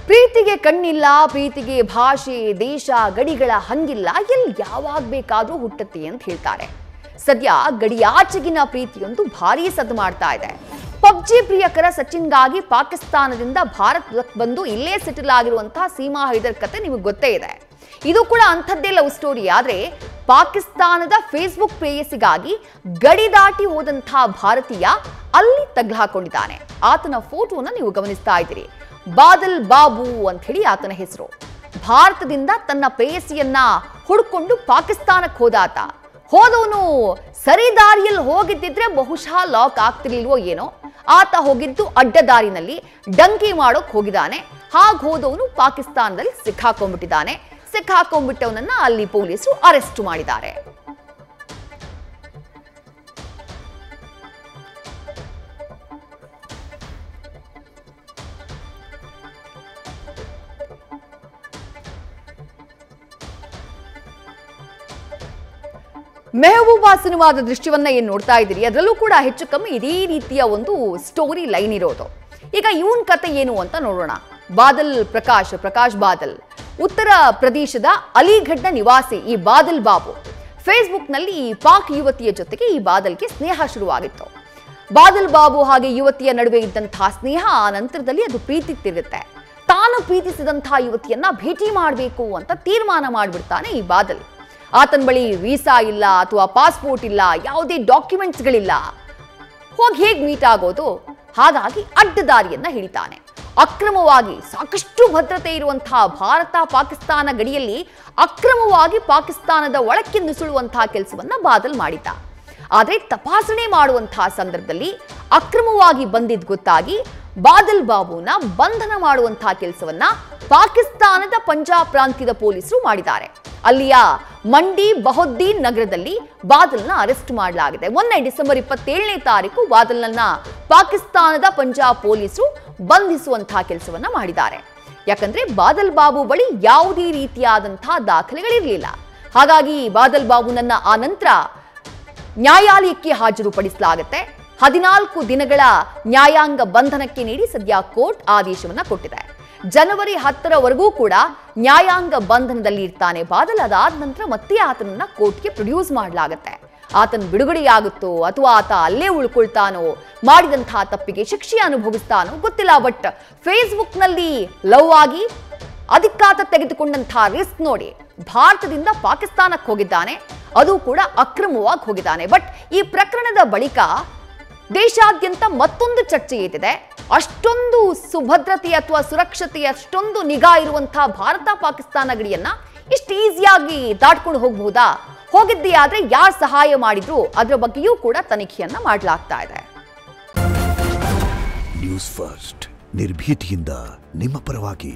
ಪ್ರೀತಿಗೆ ಕಣ್ಣಿಲ್ಲ, ಪ್ರೀತಿಗೆ ಭಾಷೆ, ದೇಶ, ಗಡಿಗಳ ಹಂಗಿಲ್ಲ, ಎಲ್ಲಿ ಯಾವಾಗ ಬೇಕಾದ್ರೂ ಹುಟ್ಟುತ್ತೆ ಅಂತ ಹೇಳ್ತಾರೆ. ಸದ್ಯ ಗಡಿಯಾಚೆಗಿನ ಪ್ರೀತಿಯೊಂದು ಭಾರೀ ಸದ್ದು ಮಾಡ್ತಾ ಇದೆ. ಪಬ್ಜಿ ಪ್ರಿಯಕರ ಸಚಿನ್ಗಾಗಿ ಪಾಕಿಸ್ತಾನದಿಂದ ಭಾರತಕ್ಕೆ ಬಂದು ಇಲ್ಲೇ ಸೆಟಲ್ ಆಗಿರುವಂತಹ ಸೀಮಾ ಹೈದರ್ ಕತೆ ನಿಮಗೆ ಗೊತ್ತೇ ಇದೆ. ಇದು ಕೂಡ ಅಂಥದ್ದೇ ಲವ್ ಸ್ಟೋರಿ. ಆದರೆ ಪಾಕಿಸ್ತಾನದ ಫೇಸ್ಬುಕ್ ಪ್ರೇಯಸಿಗಾಗಿ ಗಡಿ ದಾಟಿ ಹೋದಂತಹ ಭಾರತೀಯ ಅಲ್ಲಿ ತಗ್ಲು ಹಾಕೊಂಡಿದ್ದಾನೆ. ಆತನ ಫೋಟೋನ ನೀವು ಗಮನಿಸ್ತಾ ಇದ್ದೀರಿ. ಬಾದಲ್ ಬಾಬು ಅಂತ ಹೇಳಿ ಆತನ ಹೆಸರು. ಭಾರತದಿಂದ ತನ್ನ ಪ್ರೇಯಸಿಯನ್ನ ಹುಡ್ಕೊಂಡು ಪಾಕಿಸ್ತಾನಕ್ಕೆ ಹೋದಾತ. ಹೋದವನು ಸರಿ ದಾರಿಯಲ್ಲಿ ಹೋಗಿದ್ದಿದ್ರೆ ಬಹುಶಃ ಲಾಕ್ ಆಗ್ತಿರ್ಲಿಲ್ವೋ ಏನೋ. ಆತ ಹೋಗಿದ್ದು ಅಡ್ಡದಾರಿನಲ್ಲಿ ಡಂಕಿ ಮಾಡೋಕ್ ಹೋಗಿದ್ದಾನೆ. ಹಾಗೆ ಹೋದವನು ಪಾಕಿಸ್ತಾನದಲ್ಲಿ ಸಿಕ್ಕಾಕೊಂಡ್ಬಿಟ್ಟಿದ್ದಾನೆ. ಸಿಕ್ಕಾಕೊಂಡ್ಬಿಟ್ಟವನನ್ನ ಅಲ್ಲಿ ಪೊಲೀಸರು ಅರೆಸ್ಟ್ ಮಾಡಿದ್ದಾರೆ. ಮೆಹಬೂಬಾ ಸಿನಿಮಾದ ದೃಶ್ಯವನ್ನ ಏನ್ ನೋಡ್ತಾ ಇದ್ದೀರಿ, ಅದರಲ್ಲೂ ಕೂಡ ಹೆಚ್ಚು ಕಮ್ಮಿ ಇದೇ ರೀತಿಯ ಒಂದು ಸ್ಟೋರಿ ಲೈನ್ ಇರೋದು. ಈಗ ಇವನ್ ಕತೆ ಏನು ಅಂತ ನೋಡೋಣ. ಪ್ರಕಾಶ್ ಬಾದಲ್ ಉತ್ತರ ಪ್ರದೇಶದ ಅಲಿಘಡ್ನ ನಿವಾಸಿ ಈ ಬಾದಲ್ ಬಾಬು ಫೇಸ್ಬುಕ್ನಲ್ಲಿ ಈ ಪಾಕ್ ಯುವತಿಯ ಜೊತೆಗೆ ಈ ಬಾದಲ್ಗೆ ಸ್ನೇಹ ಶುರುವಾಗಿತ್ತು. ಬಾದಲ್ ಬಾಬು ಹಾಗೆ ಯುವತಿಯ ನಡುವೆ ಇದ್ದಂತಹ ಸ್ನೇಹ ಆ ನಂತರದಲ್ಲಿ ಅದು ಪ್ರೀತಿ ತಿರುಗುತ್ತೆ. ತಾನು ಪ್ರೀತಿಸಿದಂತಹ ಯುವತಿಯನ್ನ ಭೇಟಿ ಮಾಡಬೇಕು ಅಂತ ತೀರ್ಮಾನ ಮಾಡಿಬಿಡ್ತಾನೆ ಈ ಬಾದಲ್. ಆತನ ಬಳಿ ವೀಸಾ ಇಲ್ಲ ಅಥವಾ ಪಾಸ್ಪೋರ್ಟ್ ಇಲ್ಲ, ಯಾವುದೇ ಡಾಕ್ಯುಮೆಂಟ್ಸ್ಗಳಿಲ್ಲ. ಹೋಗಿ ಹೇಗೆ ಮೀಟ್ ಆಗೋದು? ಹಾಗಾಗಿ ಅಡ್ಡದಾರಿಯನ್ನ ಹಿಡಿತಾನೆ. ಅಕ್ರಮವಾಗಿ ಸಾಕಷ್ಟು ಭದ್ರತೆ ಇರುವಂತಹ ಭಾರತ ಪಾಕಿಸ್ತಾನ ಗಡಿಯಲ್ಲಿ ಅಕ್ರಮವಾಗಿ ಪಾಕಿಸ್ತಾನದ ಒಳಕ್ಕೆ ನುಸುಳುವಂತಹ ಕೆಲಸವನ್ನ ಬಾದಲ್ ಮಾಡಿದ್ದ. ಆದರೆ ತಪಾಸಣೆ ಮಾಡುವಂತಹ ಸಂದರ್ಭದಲ್ಲಿ ಅಕ್ರಮವಾಗಿ ಬಂದಿದ್ದು ಗೊತ್ತಾಗಿ ಬಾದಲ್ ಬಾಬುನ ಬಂಧನ ಮಾಡುವಂತಹ ಕೆಲಸವನ್ನ ಪಾಕಿಸ್ತಾನದ ಪಂಜಾಬ್ ಪ್ರಾಂತ್ಯದ ಪೊಲೀಸರು ಮಾಡಿದ್ದಾರೆ. ಅಲ್ಲಿಯ ಮಂಡಿ ಬಹದ್ದೀನ್ ನಗರದಲ್ಲಿ ಬಾದಲ್ನ ಅರೆಸ್ಟ್ ಮಾಡಲಾಗಿದೆ. ಮೊನ್ನೆ ಡಿಸೆಂಬರ್ 27ನೇ ತಾರೀಕು ಬಾದಲ್ನನ್ನ ಪಾಕಿಸ್ತಾನದ ಪಂಜಾಬ್ ಪೊಲೀಸರು ಬಂಧಿಸುವಂತಹ ಕೆಲಸವನ್ನ ಮಾಡಿದ್ದಾರೆ. ಯಾಕಂದ್ರೆ ಬಾದಲ್ ಬಾಬು ಬಳಿ ಯಾವುದೇ ರೀತಿಯಾದಂತಹ ದಾಖಲೆಗಳಿರಲಿಲ್ಲ. ಹಾಗಾಗಿ ಬಾದಲ್ ಬಾಬುನನ್ನ ಆ ನಂತರ ನ್ಯಾಯಾಲಯಕ್ಕೆ ಹಾಜರುಪಡಿಸಲಾಗುತ್ತೆ. 14 ದಿನಗಳ ನ್ಯಾಯಾಂಗ ಬಂಧನಕ್ಕೆ ನೀಡಿ ಸದ್ಯ ಕೋರ್ಟ್ ಆದೇಶವನ್ನ ಕೊಟ್ಟಿದೆ. ಜನವರಿ 10ರವರೆಗೂ ಕೂಡ ನ್ಯಾಯಾಂಗ ಬಂಧನದಲ್ಲಿ ಇರ್ತಾನೆ ಬಾದಲ್. ಅದಾದ ನಂತರ ಮತ್ತೆ ಆತನನ್ನ ಕೋರ್ಟ್ಗೆ ಪ್ರೊಡ್ಯೂಸ್ ಮಾಡಲಾಗುತ್ತೆ. ಆತನ ಬಿಡುಗಡೆಯಾಗುತ್ತೋ ಅಥವಾ ಆತ ಅಲ್ಲೇ ಉಳ್ಕೊಳ್ತಾನೋ, ಮಾಡಿದಂತಹ ತಪ್ಪಿಗೆ ಶಿಕ್ಷೆ ಅನುಭವಿಸ್ತಾನೋ ಗೊತ್ತಿಲ್ಲ. ಬಟ್ ಫೇಸ್ಬುಕ್ನಲ್ಲಿ ಲವ್ ಆಗಿ ಅದಕ್ಕಾತ ತೆಗೆದುಕೊಂಡಂತಹ ರಿಸ್ಕ್ ನೋಡಿ ಭಾರತದಿಂದ ಪಾಕಿಸ್ತಾನಕ್ಕೆ ಹೋಗಿದ್ದಾನೆ. ಅದು ಕೂಡ ಅಕ್ರಮವಾಗಿ ಹೋಗಿದ್ದಾನೆ. ಬಟ್ ಈ ಪ್ರಕರಣದ ಬಳಿಕ ದೇಶಾದ್ಯಂತ ಮತ್ತೊಂದು ಚರ್ಚೆ ಏತಿದೆ. ಅಷ್ಟೊಂದು ಸುಭದ್ರತೆ ಅಥವಾ ಸುರಕ್ಷತೆ, ಅಷ್ಟೊಂದು ನಿಗಾ ಇರುವಂತಹ ಭಾರತ ಪಾಕಿಸ್ತಾನ ಗಡಿಯನ್ನ ಇಷ್ಟು ಈಸಿಯಾಗಿ ದಾಟ್ಕೊಂಡು ಹೋಗಬಹುದಾ? ಹೋಗಿದ್ದೇ ಆದ್ರೆ ಯಾರು ಸಹಾಯ ಮಾಡಿದ್ರು? ಅದರ ಬಗ್ಗೆಯೂ ಕೂಡ ತನಿಖೆಯನ್ನ ಮಾಡಲಾಗ್ತಾ ಇದೆ. ನ್ಯೂಸ್ ಫಸ್ಟ್ ನಿರ್ಭೀತಿಯಿಂದ ನಿಮ್ಮ ಪರವಾಗಿ.